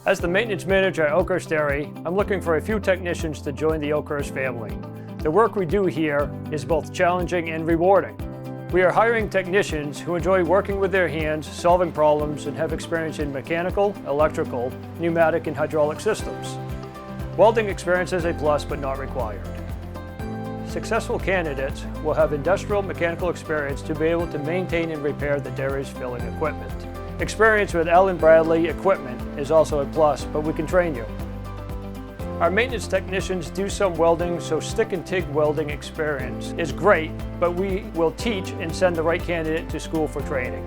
As the maintenance manager at Oakhurst Dairy, I'm looking for a few technicians to join the Oakhurst family. The work we do here is both challenging and rewarding. We are hiring technicians who enjoy working with their hands, solving problems, and have experience in mechanical, electrical, pneumatic, and hydraulic systems. Welding experience is a plus, but not required. Successful candidates will have industrial mechanical experience to be able to maintain and repair the dairy's filling equipment. Experience with Allen Bradley equipment is also a plus, but we can train you. Our maintenance technicians do some welding, so stick and TIG welding experience is great, but we will teach and send the right candidate to school for training.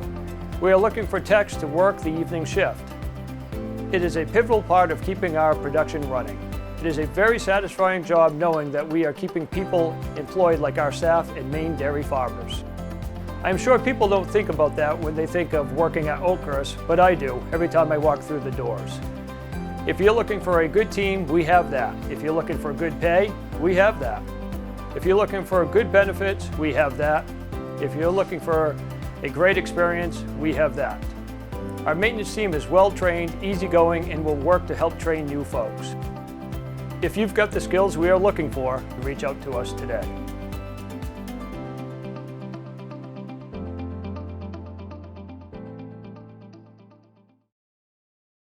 We are looking for techs to work the evening shift. It is a pivotal part of keeping our production running. It is a very satisfying job knowing that we are keeping people employed like our staff and Maine dairy farmers. I'm sure people don't think about that when they think of working at Oakhurst, but I do every time I walk through the doors. If you're looking for a good team, we have that. If you're looking for good pay, we have that. If you're looking for good benefits, we have that. If you're looking for a great experience, we have that. Our maintenance team is well trained, easygoing, and will work to help train new folks. If you've got the skills we are looking for, reach out to us today.